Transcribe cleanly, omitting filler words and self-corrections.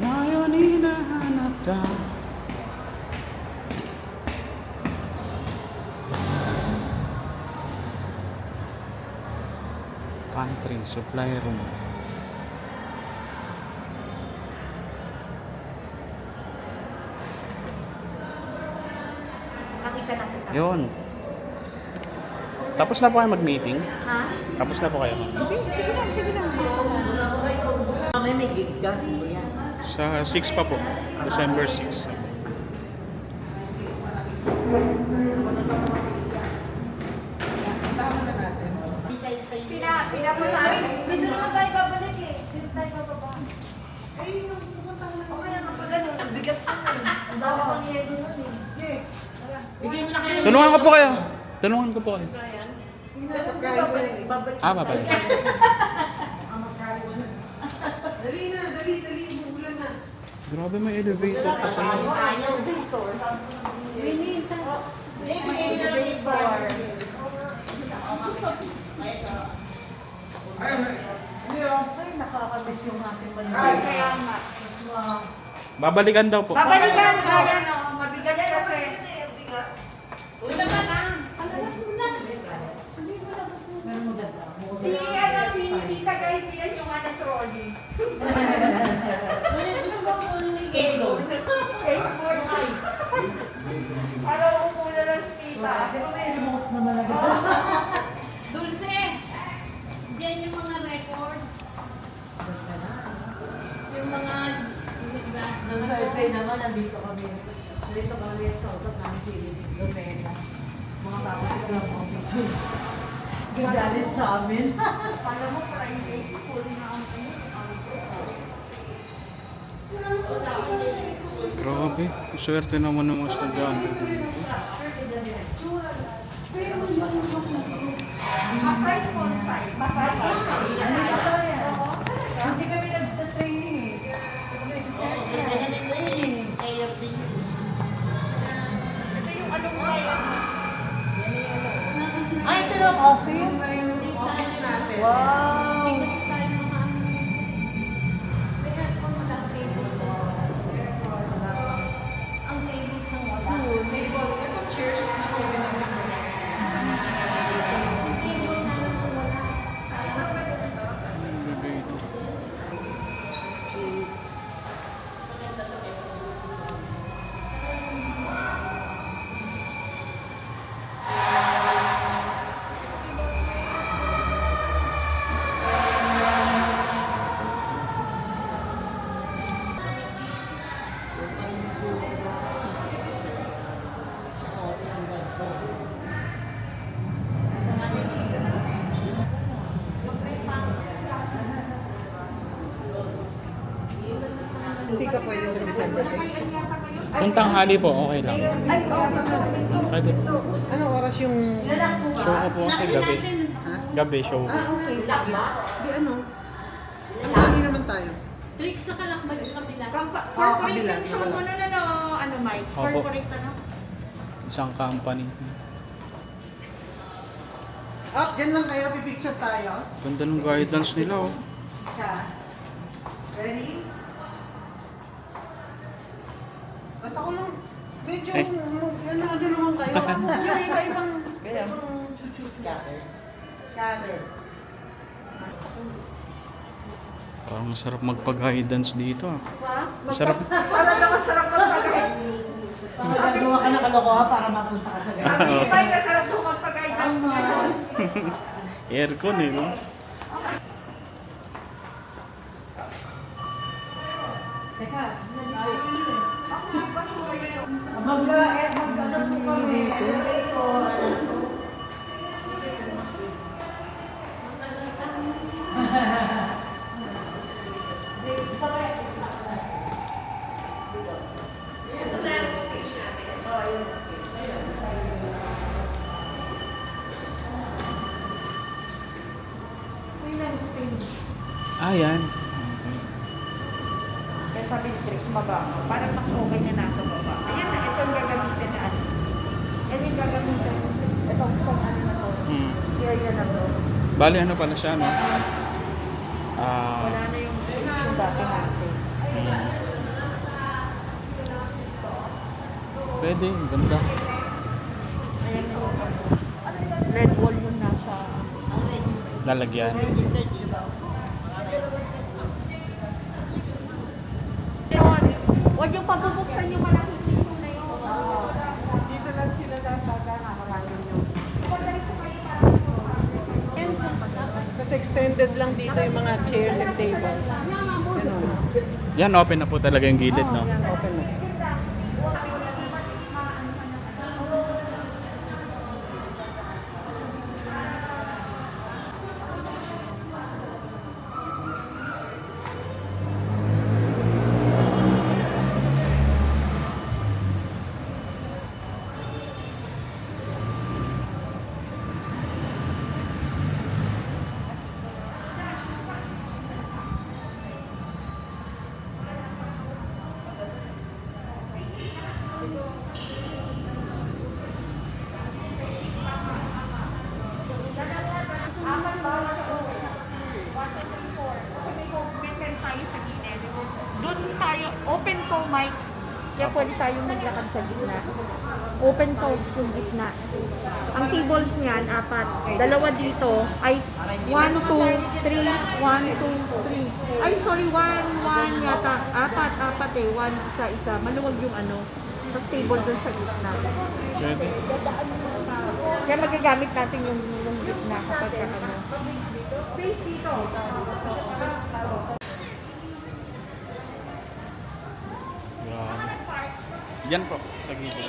Ngayon hinahanap ka. Pantry, supply room. Nakita na kita. Yun. Tapos na po kayo mag-meeting? Ha? Tapos na po kayo mag-meeting? Sige lang. Kami may gig ka. Yan. Sa 6 pa po. December 6. Tama na natin. Pinapuntahan. Dito naman tayo babalik eh. Dito tayo bababa. Ay, pupunta na. O kaya nga pag ano, nagbigat ka na eh. Ang dami pang yelo nun eh. Bigay mo na kayo. Tulungan ko po kayo. Tulungan ko po kayo. Babalik. Babalik. Dali na, dali. Bubulan na. Grabe, may elevator pa sa Ayaw dito. Winita. Ay, nakakabis yung ating Ay, kaya nga. Babalikan daw po. Babalikan ka yan o. Mabigat kasi. Si ano, si Tita Kaibigan yung ano trolley. Skateboard. Para upo na lang si Tita. may remote naman agad. Dulce! Diyan yung mga records. Yung mga... Nung Thursday naman, nandito kami. Nandito kami sa usap namin si Lumena. Mga tawag ko lang officers. Gagalit sa amin. Para mo, Friday, full na ang Grabe. Swerte naman ng mga estudyante. Masay mo, Masay. Masay. Hindi kami nag-training eh. Ito yung ano mo ngayon. Ay, ito lang office? Office natin. Hindi Wow! kasi tayo makaano nito. May aircon wala ang tables. Ang tables ng wala. Ito chairs na pwede natin. Yung tables na lang kung wala. Elevator. Hindi ka pwede sa December 6. Kung tanghali po, okay lang. Ay, okay. Pwede. Anong oras yung... Show ko po kasi gabi. Gabi show ko. okay. Di ano? Mali naman tayo. Tricks sa kalakbag sa kabila. Corporate kabila, yung show mo na ano, Mike? Opo. Corporate ano? Isang company. Up, dyan lang kayo. Pipicture tayo. Ganda ng guidance nila oh. Ready? Ba't ako lang? Medyo, Eh. ano naman kayo? Yung iba-ibang chuchu. Scatter. Parang masarap magpag-guidance dito ah. Masarap. Para daw masarap magpagay. Magagawa ka na kalokohan para mapunta ka sa ganyan. Sabi ni Mike, masarap daw magpag-guidance ngayon. Aircon eh no? Teka, nandito eh. Mag-ano po kami, elevator. Ah, yan. Kaya sabi ni Trix, baba mo. Parang mas okay na nasa baba. Ayan na, ito ang gagamitin na ano. Yan yung gagamitin. Ito kung ano na to. Hmm. Area na to. Bali, ano pala siya, no? Wala na yung dati natin. Pwede, ganda. Ayan yung red wall yung nasa. Lalagyan. Huwag yung pabubuksan yung malaking pinto na yun. Dito lang sila nakakaroon yun. Kasi extended lang dito yung mga chairs and tables. Ganun. Yan, open na po talaga yung gilid, no? Yan, open na. Doon tayo, open to mic. Kaya pwede tayong maglakad sa gitna. Open to yung gitna. Ang tables niyan, apat. Dalawa dito ay 1, 2, 3, 1, 2, 3. Ay, sorry, 1, 1 yata. Apat eh. 1, isa. Maluwag yung ano. Tapos table doon sa gitna. Pwede. Kaya magagamit natin yung gitna kapag ano. Face dito. Yan po, sa gilid.